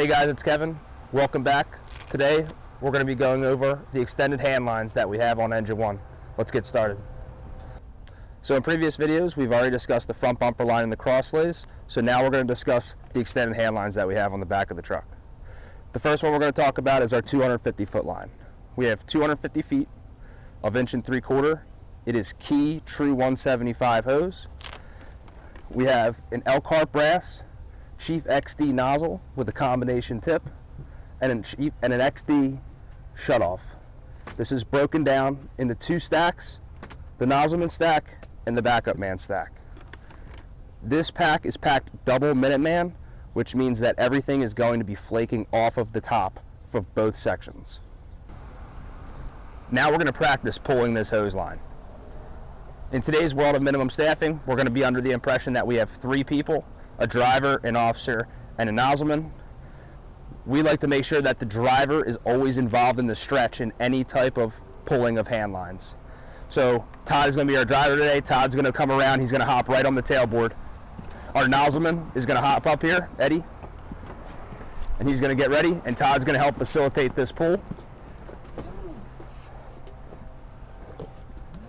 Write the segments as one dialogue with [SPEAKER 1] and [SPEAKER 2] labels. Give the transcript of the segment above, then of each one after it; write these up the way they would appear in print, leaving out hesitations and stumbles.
[SPEAKER 1] guys, it's Kevin. Welcome back. Today we're going to be going over the extended hand lines that we have on engine 1. Let's get started. So in previous videos we've already discussed the front bumper line and the cross lays, so now we're going to discuss the extended hand lines that we have on the back of the truck. The first one we're going to talk about is our 250 foot line. We have 250 feet of 1 3/4. It is Key True 175 hose. We have an Elkhart brass Chief XD nozzle with a combination tip and an XD shutoff. This is broken down into 2 stacks, the nozzleman stack and the backup man stack. This pack is packed double Minuteman, which means that everything is going to be flaking off of the top for both sections. Now we're going to practice pulling this hose line. In today's world of minimum staffing, we're going to be under the impression that we have 3 people, a driver, an officer, and a nozzleman. We like to make sure that the driver is always involved in the stretch in any type of pulling of hand lines. So Todd is going to be our driver today. Todd's going to come around. He's going to hop right on the tailboard. Our nozzleman is going to hop up here, Eddie, and he's going to get ready, and Todd's going to help facilitate this pull.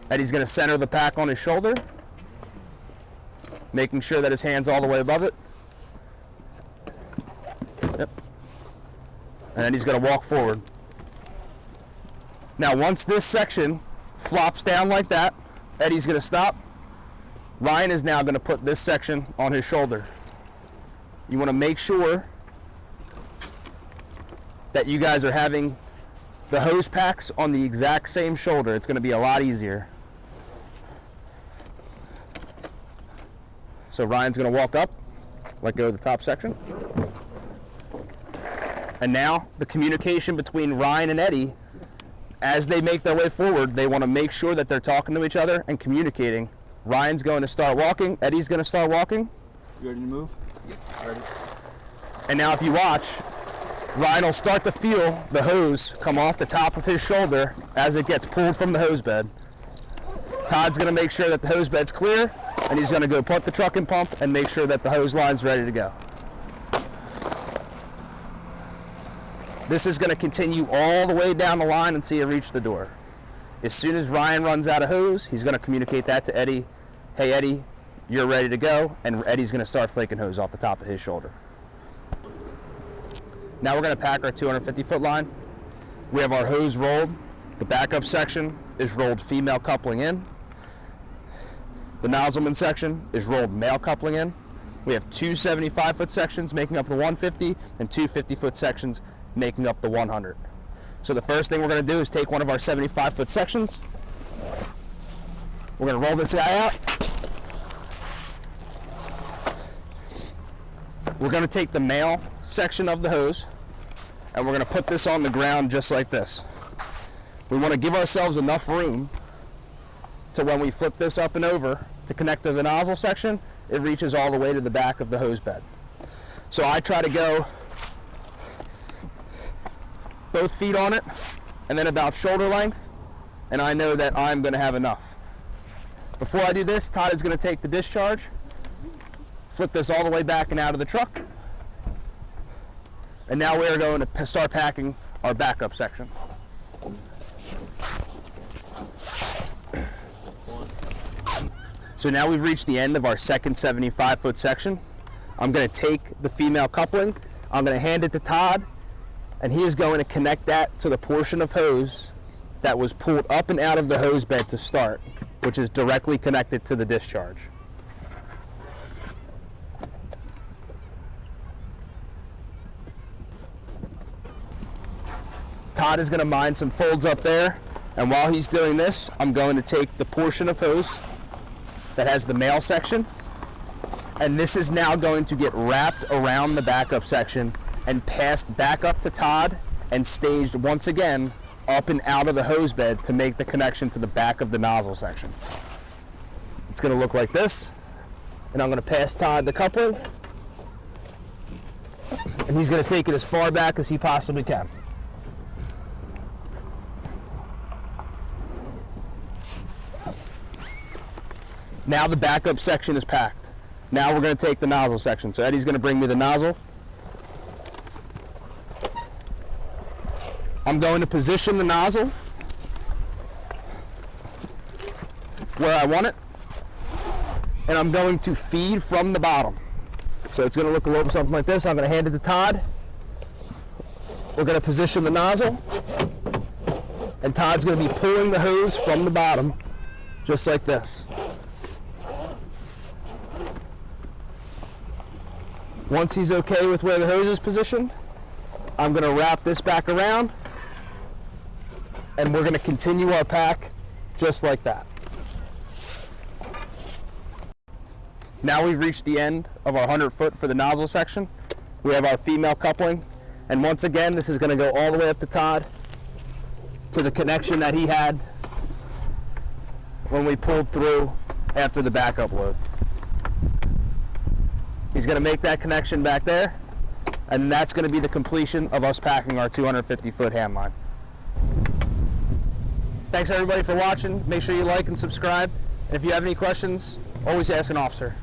[SPEAKER 1] Eddie's going to center the pack on his shoulder, making sure that his hand's all the way above it. Yep. And then he's going to walk forward. Now once this section flops down like that, Eddie's going to stop. Ryan is now going to put this section on his shoulder. You want to make sure that you guys are having the hose packs on the exact same shoulder. It's going to be a lot easier. So Ryan's going to walk up, let go of the top section. And now the communication between Ryan and Eddie, as they make their way forward, they want to make sure that they're talking to each other and communicating. Ryan's going to start walking, Eddie's going to start walking.
[SPEAKER 2] You ready to move? Yeah, ready.
[SPEAKER 1] And now if you watch, Ryan will start to feel the hose come off the top of his shoulder as it gets pulled from the hose bed. Todd's going to make sure that the hose bed's clear, and he's going to go put the truck in pump and make sure that the hose line's ready to go. This is going to continue all the way down the line until you reach the door. As soon as Ryan runs out of hose, he's going to communicate that to Eddie. Hey Eddie, you're ready to go, and Eddie's going to start flaking hose off the top of his shoulder. Now we're going to pack our 250 foot line. We have our hose rolled. The backup section is rolled female coupling in. The nozzleman section is rolled male coupling in. We have 2 75 foot sections making up the 150 and 2 50 foot sections making up the 100. So the first thing we're going to do is take one of our 75 foot sections. We're going to roll this guy out. We're going to take the male section of the hose and we're going to put this on the ground just like this. We want to give ourselves enough room to when we flip this up and over to connect to the nozzle section, it reaches all the way to the back of the hose bed. So I try to go both feet on it and then about shoulder length, and I know that I'm going to have enough. Before I do this, Todd is going to take the discharge, flip this all the way back and out of the truck, and now we are going to start packing our backup section. So now we've reached the end of our second 75 foot section. I'm going to take the female coupling, I'm going to hand it to Todd, and he is going to connect that to the portion of hose that was pulled up and out of the hose bed to start, which is directly connected to the discharge. Todd is going to mine some folds up there, and while he's doing this, I'm going to take the portion of hose that has the male section, and this is now going to get wrapped around the backup section and passed back up to Todd and staged once again up and out of the hose bed to make the connection to the back of the nozzle section. It's going to look like this, and I'm going to pass Todd the coupling, and he's going to take it as far back as he possibly can. Now the backup section is packed. Now we're going to take the nozzle section. So Eddie's going to bring me the nozzle. I'm going to position the nozzle where I want it, and I'm going to feed from the bottom. So it's going to look a little something like this. I'm going to hand it to Todd. We're going to position the nozzle, and Todd's going to be pulling the hose from the bottom, just like this. Once he's okay with where the hose is positioned, I'm going to wrap this back around, and we're going to continue our pack just like that. Now we've reached the end of our 100 foot for the nozzle section. We have our female coupling, and once again this is going to go all the way up to Todd to the connection that he had when we pulled through after the backup load. He's going to make that connection back there, and that's going to be the completion of us packing our 250 foot hand line. Thanks everybody for watching. Make sure you like and subscribe, and if you have any questions, always ask an officer.